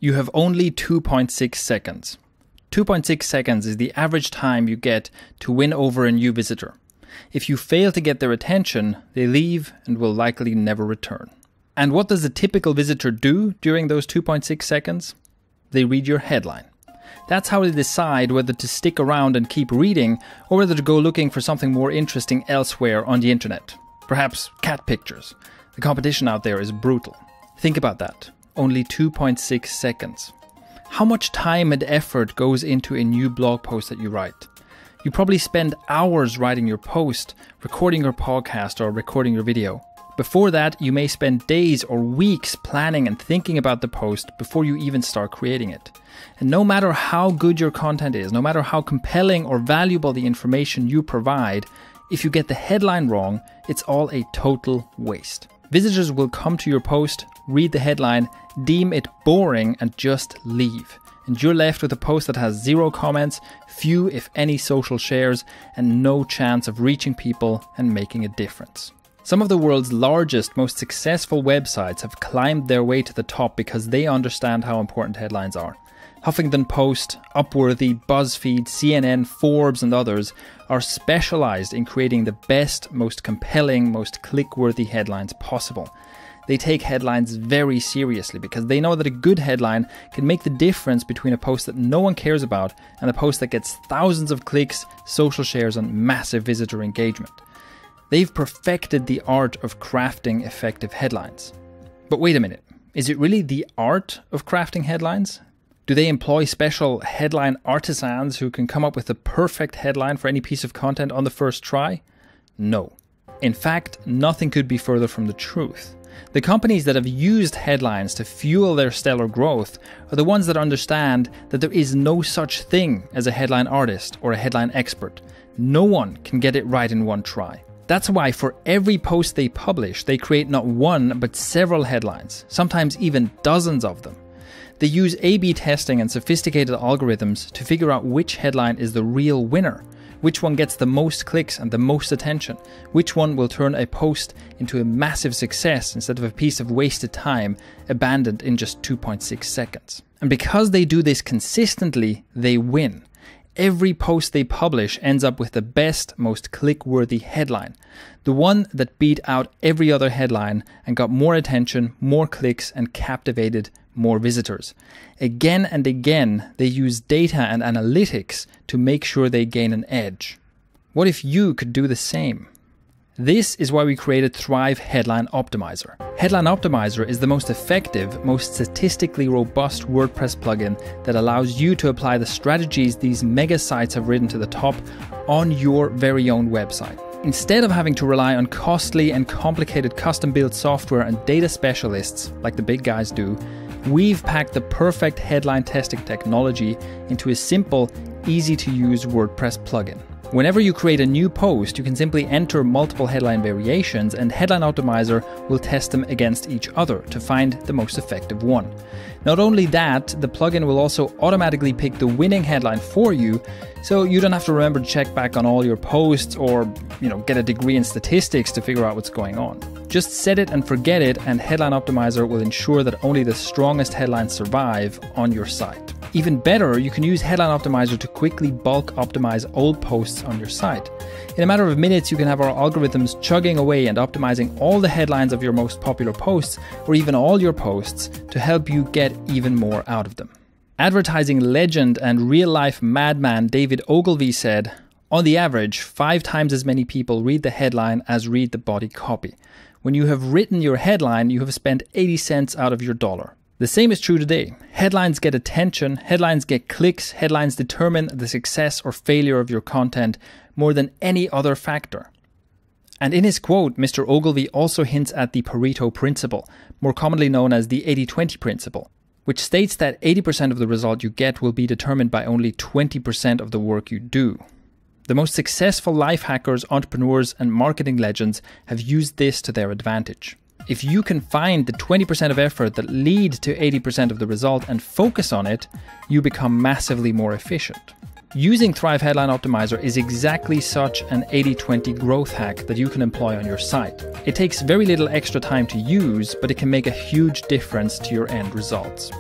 You have only 2.6 seconds. 2.6 seconds is the average time you get to win over a new visitor. If you fail to get their attention, they leave and will likely never return. And what does a typical visitor do during those 2.6 seconds? They read your headline. That's how they decide whether to stick around and keep reading or whether to go looking for something more interesting elsewhere on the internet. Perhaps cat pictures. The competition out there is brutal. Think about that. Only 2.6 seconds. How much time and effort goes into a new blog post that you write? You probably spend hours writing your post, recording your podcast, or recording your video. Before that, you may spend days or weeks planning and thinking about the post before you even start creating it. And no matter how good your content is, no matter how compelling or valuable the information you provide, if you get the headline wrong, it's all a total waste. Visitors will come to your post, read the headline, deem it boring, and just leave. And you're left with a post that has 0 comments, few if any social shares, and no chance of reaching people and making a difference. Some of the world's largest, most successful websites have climbed their way to the top because they understand how important headlines are. Huffington Post, Upworthy, BuzzFeed, CNN, Forbes, and others are specialized in creating the best, most compelling, most click-worthy headlines possible. They take headlines very seriously because they know that a good headline can make the difference between a post that no one cares about and a post that gets thousands of clicks, social shares, and massive visitor engagement. They've perfected the art of crafting effective headlines. But wait a minute, is it really the art of crafting headlines? Do they employ special headline artisans who can come up with the perfect headline for any piece of content on the first try? No. In fact, nothing could be further from the truth. The companies that have used headlines to fuel their stellar growth are the ones that understand that there is no such thing as a headline artist or a headline expert. No one can get it right in one try. That's why for every post they publish, they create not one but several headlines, sometimes even dozens of them. They use A/B testing and sophisticated algorithms to figure out which headline is the real winner, which one gets the most clicks and the most attention, which one will turn a post into a massive success instead of a piece of wasted time abandoned in just 2.6 seconds. And because they do this consistently, they win. Every post they publish ends up with the best, most click-worthy headline. The one that beat out every other headline and got more attention, more clicks, and captivated more visitors. Again and again, they use data and analytics to make sure they gain an edge. What if you could do the same? This is why we created Thrive Headline Optimizer. Headline Optimizer is the most effective, most statistically robust WordPress plugin that allows you to apply the strategies these mega sites have ridden to the top on your very own website. Instead of having to rely on costly and complicated custom-built software and data specialists like the big guys do, we've packed the perfect headline testing technology into a simple, easy-to-use WordPress plugin. Whenever you create a new post, you can simply enter multiple headline variations and Headline Optimizer will test them against each other to find the most effective one. Not only that, the plugin will also automatically pick the winning headline for you, so you don't have to remember to check back on all your posts or, get a degree in statistics to figure out what's going on. Just set it and forget it, and Headline Optimizer will ensure that only the strongest headlines survive on your site. Even better, you can use Headline Optimizer to quickly bulk optimize old posts on your site. In a matter of minutes, you can have our algorithms chugging away and optimizing all the headlines of your most popular posts, or even all your posts, to help you get even more out of them. Advertising legend and real-life madman David Ogilvy said, "On the average, 5 times as many people read the headline as read the body copy. When you have written your headline, you have spent 80 cents out of your dollar." The same is true today. Headlines get attention, headlines get clicks, headlines determine the success or failure of your content more than any other factor. And in his quote, Mr. Ogilvy also hints at the Pareto principle, more commonly known as the 80-20 principle, which states that 80% of the result you get will be determined by only 20% of the work you do. The most successful life hackers, entrepreneurs, and marketing legends have used this to their advantage. If you can find the 20% of effort that lead to 80% of the result and focus on it, you become massively more efficient. Using Thrive Headline Optimizer is exactly such an 80-20 growth hack that you can employ on your site. It takes very little extra time to use, but it can make a huge difference to your end results.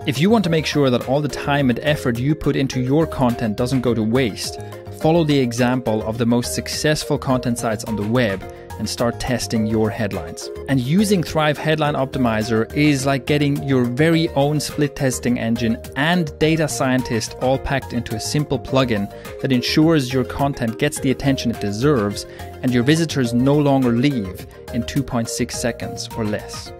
If you want to make sure that all the time and effort you put into your content doesn't go to waste, follow the example of the most successful content sites on the web and start testing your headlines. And using Thrive Headline Optimizer is like getting your very own split testing engine and data scientist all packed into a simple plugin that ensures your content gets the attention it deserves and your visitors no longer leave in 2.6 seconds or less.